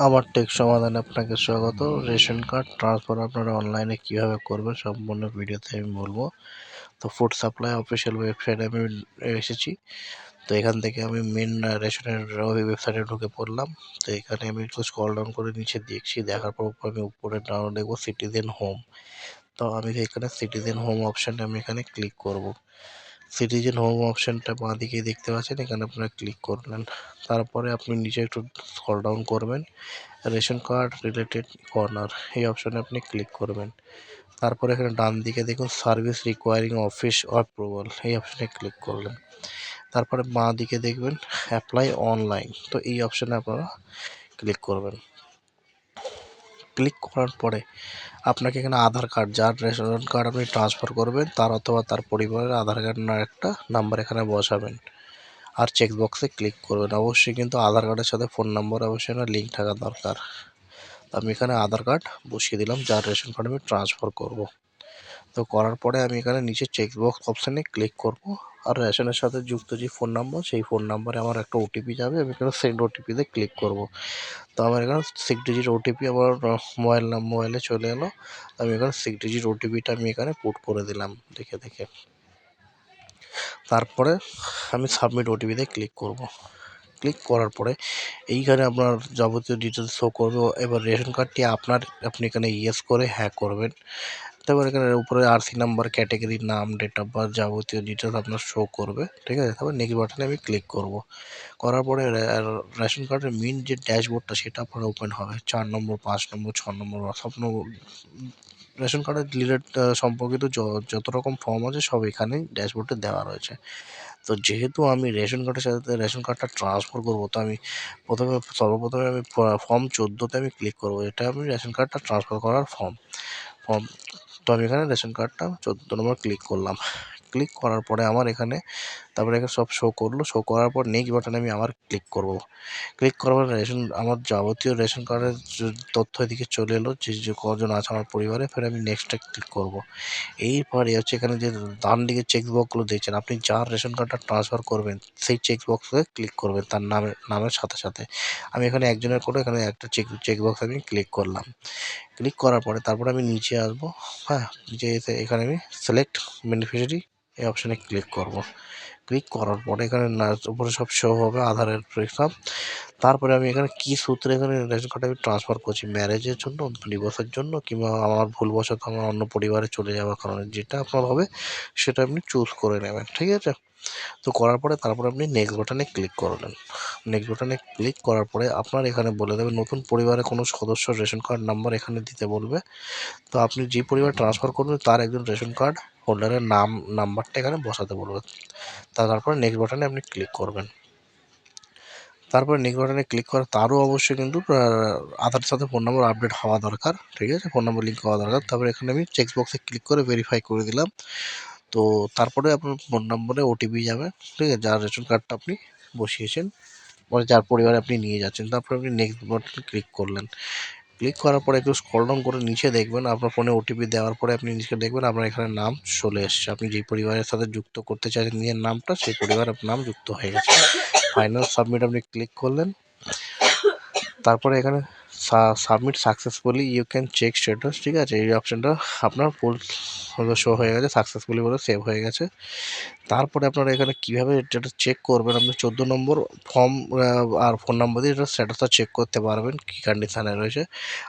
আমার টেক সমাধানে আপনাকে স্বাগত। রেশন কার্ড ট্রান্সফার আপনারা অনলাইনে কীভাবে করবেন সম্পূর্ণ ভিডিওতে আমি বলবো। তো ফুড সাপ্লাই অফিসিয়াল ওয়েবসাইটে আমি এসেছি। তো এখান থেকে আমি মেন রেশনের ওই ওয়েবসাইটে ঢুকে পড়লাম। তো এখানে আমি একটু স্ক্রল ডাউন করে নিচে দেখছি, দেখার পর আমি উপরে ডাউন দেখবো সিটিজেন হোম। তো আমি এখানে সিটিজেন হোম অপশানে আমি এখানে ক্লিক করব। সিটিজেন হোম অপশানটা বাঁ দিকে দেখতে পাচ্ছেন, এখানে আপনারা ক্লিক করলেন। তারপরে আপনি নিচে একটু স্ক্রল ডাউন করবেন, রেশন কার্ড রিলেটেড কর্নার এই অপশানে আপনি ক্লিক করবেন। তারপরে এখানে ডান দিকে দেখুন সার্ভিস রিকোয়ারিং অফিস অ্যাপ্রুভাল এই অপশানে ক্লিক করলেন। তারপরে বাঁ দিকে দেখবেন অ্যাপ্লাই অনলাইন, তো এই অপশানে আপনারা ক্লিক করবেন। ক্লিক করার পরে আপনাকে এখানে আধার কার্ড, যার রেশন কার্ড আপনি ট্রান্সফার করবেন তার অথবা তার পরিবারের আধার কার্ডের একটা নাম্বার এখানে বসাবেন আর চেকবক্সে ক্লিক করবেন। অবশ্যই কিন্তু আধার কার্ডের সাথে ফোন নাম্বার অবশ্যই লিঙ্ক থাকা দরকার। আমি এখানে আধার কার্ড বসিয়ে দিলাম, যার রেশন কার্ড আমি ট্রান্সফার করব। তো করার পরে আমি এখানে নিচে চেকবক্স অপশানে ক্লিক করব আর রেশনের সাথে যুক্ত যে ফোন নাম্বার, সেই ফোন নাম্বারে আমার একটা ওটিপি যাবে, আমি এখানে সেন্ড ওটিপিতে ক্লিক করব। তো আমার এখানে 6 ডিজিট ওটিপি আমার মোবাইলে চলে এলো। আমি এখানে 6 ডিজিট ওটিপিটা আমি এখানে পুট করে দিলাম দেখে। তারপরে আমি সাবমিট ওটিপিতে ক্লিক করব। ক্লিক করার পরে এইখানে আপনার যাবতীয় ডিটেলস শো করবে। এবার রেশন কার্ডটি আপনি এখানে ইয়েস করে হ্যাঁ করবেন। তারপর এখানে উপরে আরসি নাম্বার, ক্যাটাগরির নাম, ডেট অফ বার্থ যাবতীয় ডিটেলস আপনার শো করবে, ঠিক আছে। তারপর নেক্সট বাটনে আমি ক্লিক করব। করার পরে রেশন কার্ডের মেন যে ড্যাশবোর্ডটা সেটা আপনার ওপেন হবে। 4 নম্বর, 5 নম্বর, 6 নম্বর সব রেশন কার্ডের রিলেটেড সম্পর্কিত যত রকম ফর্ম আছে সব এখানেই ড্যাশবোর্ডে দেওয়া রয়েছে। তো যেহেতু আমি রেশন কার্ডের সাথে রেশন কার্ডটা ট্রান্সফার করব, তো আমি সর্বপ্রথমে আমি ফর্ম 14তে আমি ক্লিক করব। এটা আমি রেশন কার্ডটা ট্রান্সফার করার ফর্ম। তো আমি এখানে রেশন কার্ডটা 14 নম্বর ক্লিক করলাম। ক্লিক করার পরে আমার এখানে তারপরে এখানে সব শো করলো। শো করার পর নেক্সট বাটনে আমি আবার ক্লিক করব। ক্লিক করার পর আমার যাবতীয় রেশন কার্ডের তথ্য এদিকে চলে এলো, যে কজন আছে আমার পরিবারে। ফের আমি নেক্সটে ক্লিক করব। এরপরে হচ্ছে এখানে যে ডান দিকে চেকবক্সগুলো দেখছেন, আপনি যার রেশন কার্ডটা ট্রান্সফার করবেন সেই চেকবক্সে ক্লিক করবেন তার নামের সাথে। আমি এখানে একজনের করে এখানে একটা চেকবক্স আমি ক্লিক করলাম। ক্লিক করার পরে তারপরে আমি নিচে আসবো। হ্যাঁ, নিচে এসে এখানে আমি সিলেক্ট বেনিফিশিয়ারি এই অপশানে ক্লিক করব। ক্লিক করার পরে এখানে উপরে সব শো হবে আধারের সব। তারপরে আমি এখানে কী সূত্রে এখানে রেশন কার্ডটা আমি ট্রান্সফার করছি, ম্যারেজের জন্য, ডিভোর্সের জন্য, কিংবা আমার ভুলবশত আমার অন্য পরিবারে চলে যাওয়ার কারণে, যেটা আপনার হবে সেটা আপনি চুজ করে নেবেন, ঠিক আছে। তো করার পরে তারপরে আপনি নেক্সট বাটনে ক্লিক করলেন। নেক্সট বাটনে ক্লিক করার পরে আপনার এখানে বলে দেবে নতুন পরিবারে কোনো সদস্যর রেশন কার্ড নাম্বার এখানে দিতে বলবে। তো আপনি যে পরিবার ট্রান্সফার করবেন তার একজন রেশন কার্ড হোল্ডারের নাম্বারটা এখানে বসাতে বলবে। তারপরে নেক্সট বাটনে আপনি ক্লিক করবেন। তারপরে নেক্সট বাটনে ক্লিক করা তারও অবশ্যই কিন্তু আধারের সাথে ফোন নম্বর আপডেট হওয়া দরকার, ঠিক আছে, ফোন নম্বর লিঙ্ক হওয়া দরকার। তারপরে এখানে আমি চেক বক্সে ক্লিক করে ভেরিফাই করে দিলাম। তো তারপরে আপনার ফোন নম্বরে ওটিপি যাবে, ঠিক আছে, যার রেশন কার্ডটা আপনি বসিয়েছেন, মানে যার পরিবারে আপনি নিয়ে যাচ্ছেন। তারপরে আপনি নেক্সট বাটনে ক্লিক করলেন। ক্লিক করার পরে একটু স্ক্রল ডাউন করে নিচে দেখবেন আপনার ফোনে ওটিপি দেওয়ার পরে আপনি নিচে দেখবেন আপনার এখানে নাম চলে এসছে। আপনি যেই পরিবারের সাথে যুক্ত করতে চাইছেন নিজের নামটা, সেই পরিবারের নাম যুক্ত হয়ে গেছে। ফাইনাল সাবমিট আপনি ক্লিক করলেন। তারপরে এখানে submit successfully, you can check status, ঠিক আছে, এই অপশানটা আপনার ফুল শো হয়ে গেছে, সাকসেসফুলি বলে সেভ হয়ে গেছে। তারপরে আপনারা এখানে কীভাবে এটা চেক করবেন, আপনি 14 নম্বর ফর্ম আর ফোন নম্বর দিয়ে এটা স্ট্যাটাসটা চেক করতে পারবেন কী কন্ডিশানে রয়েছে।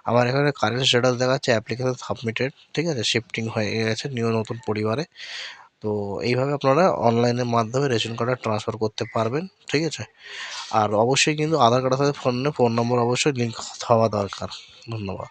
আমার এখানে কারেন্ট স্ট্যাটাস দেখাচ্ছে অ্যাপ্লিকেশন সাবমিটেড, ঠিক আছে, শিফটিং হয়ে গেছে নতুন পরিবারে। তো এইভাবে আপনারা অনলাইনের মাধ্যমে রেশন কার্ডটা ট্রান্সফার করতে পারবেন, ঠিক আছে। আর অবশ্যই কিন্তু আধার কার্ডের সাথে ফোন নম্বর অবশ্যই লিঙ্ক হওয়া দরকার। ধন্যবাদ।